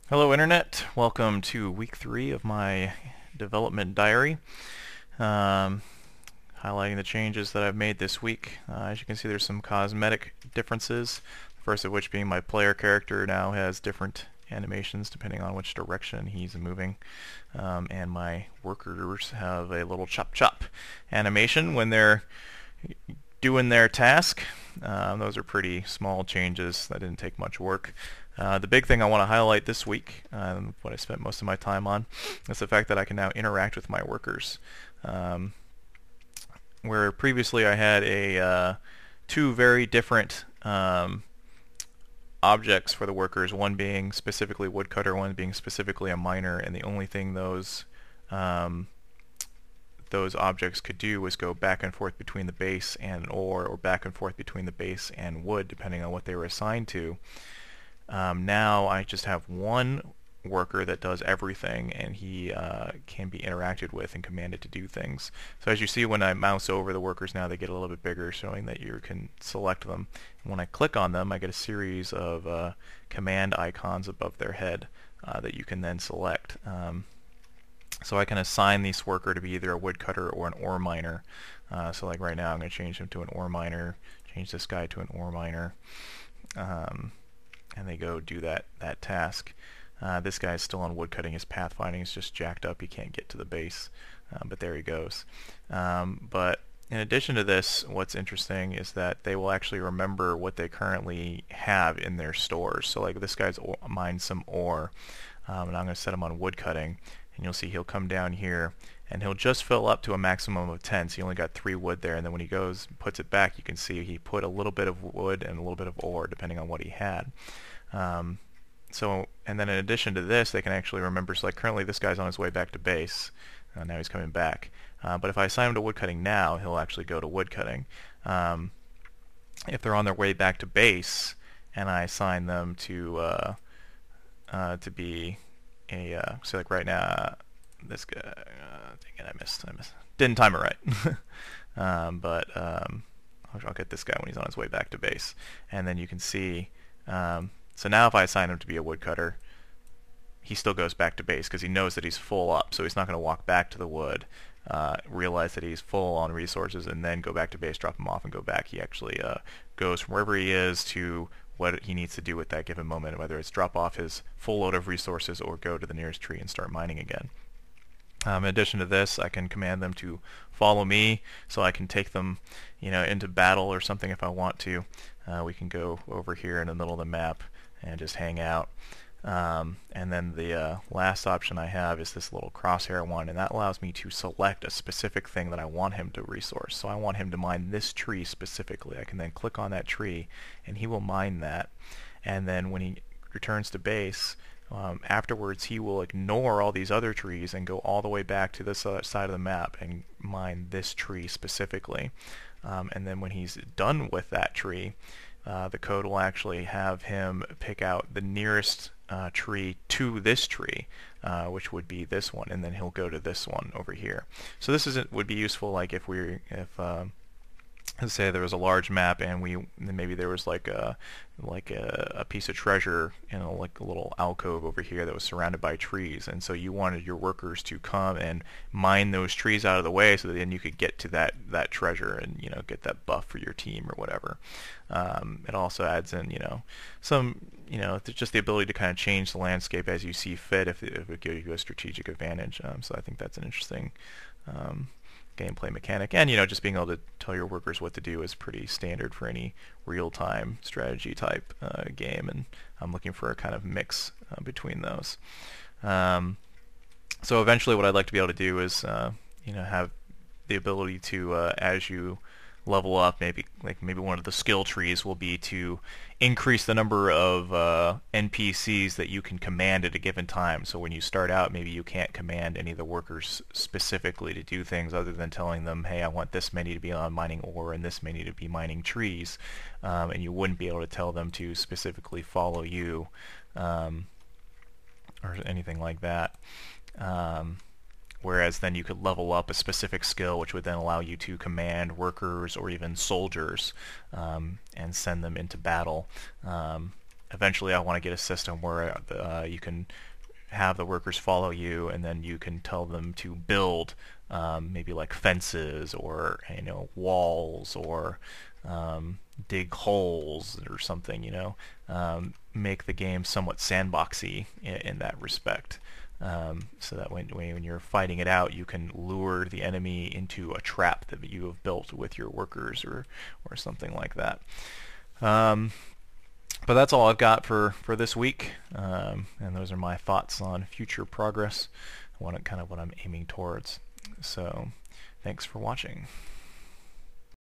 Hello Internet, welcome to week 3 of my development diary. Um, Highlighting the changes that I've made this week. As you can see, there's some cosmetic differences, the first of which being my player character now has different animations depending on which direction he's moving. And my workers have a little chop chop animation when they're doing their task. Those are pretty small changes that didn't take much work. The big thing I want to highlight this week, what I spent most of my time on, is the fact that I can now interact with my workers. Where previously I had two very different objects for the workers, one being specifically woodcutter, one being specifically a miner, and the only thing those objects could do was go back and forth between the base and an ore, or back and forth between the base and wood, depending on what they were assigned to. Now I just have one worker that does everything, and he can be interacted with and commanded to do things. So as you see, when I mouse over the workers now, they get a little bit bigger, showing that you can select them. And when I click on them, I get a series of command icons above their head that you can then select. So I can assign this worker to be either a woodcutter or an ore miner. So like right now I'm going to change him to an ore miner, change this guy to an ore miner, and they go do that task. This guy is still on woodcutting. His pathfinding is just jacked up. He can't get to the base, but there he goes. But in addition to this, what's interesting is that they will actually remember what they currently have in their stores. So like this guy's mined some ore, and I'm going to set him on woodcutting, and you'll see he'll come down here and he'll just fill up to a maximum of 10, so he only got 3 wood there, and then when he goes and puts it back, you can see he put a little bit of wood and a little bit of ore depending on what he had. And then in addition to this, they can actually remember, so like currently this guy's on his way back to base, now he's coming back, but if I assign him to woodcutting now, he'll actually go to woodcutting. If they're on their way back to base and I assign them to be so like right now, this guy, dang it, I missed, didn't time it right. I'll get this guy when he's on his way back to base, and then you can see, so now if I assign him to be a woodcutter, he still goes back to base because he knows that he's full up, so he's not going to walk back to the wood, realize that he's full on resources, and then go back to base, drop him off, and go back. He actually goes from wherever he is to what he needs to do at that given moment, whether it's drop off his full load of resources or go to the nearest tree and start mining again. In addition to this, I can command them to follow me, so I can take them, into battle or something if I want to. We can go over here in the middle of the map and just hang out. And then the last option I have is this little crosshair one, and that allows me to select a specific thing that I want him to resource. So I want him to mine this tree specifically. I can then click on that tree, and he will mine that. And then when he returns to base, afterwards he will ignore all these other trees and go all the way back to this other side of the map and mine this tree specifically. And then when he's done with that tree, the code will actually have him pick out the nearest tree to this tree, which would be this one, and then he'll go to this one over here. So this would be useful, like if let's say there was a large map and maybe there was like a piece of treasure in like a little alcove over here that was surrounded by trees, and so you wanted your workers to come and mine those trees out of the way so that then you could get to that treasure and get that buff for your team or whatever. It also adds in some just the ability to kind of change the landscape as you see fit if it gives you a strategic advantage. So I think that's an interesting gameplay mechanic, and just being able to tell your workers what to do is pretty standard for any real-time strategy type game, and I'm looking for a kind of mix between those. So eventually what I'd like to be able to do is have the ability to as you level up, maybe one of the skill trees will be to increase the number of NPCs that you can command at a given time. So when you start out, maybe you can't command any of the workers specifically to do things other than telling them, hey, I want this many to be on mining ore and this many to be mining trees, and you wouldn't be able to tell them to specifically follow you or anything like that. Whereas then you could level up a specific skill which would then allow you to command workers or even soldiers and send them into battle. eventually I want to get a system where you can have the workers follow you, and then you can tell them to build maybe like fences or walls or dig holes or something. Make the game somewhat sandboxy in that respect. So that when you're fighting it out, you can lure the enemy into a trap that you have built with your workers or something like that. But that's all I've got for this week, and those are my thoughts on future progress, kind of what I'm aiming towards. So thanks for watching.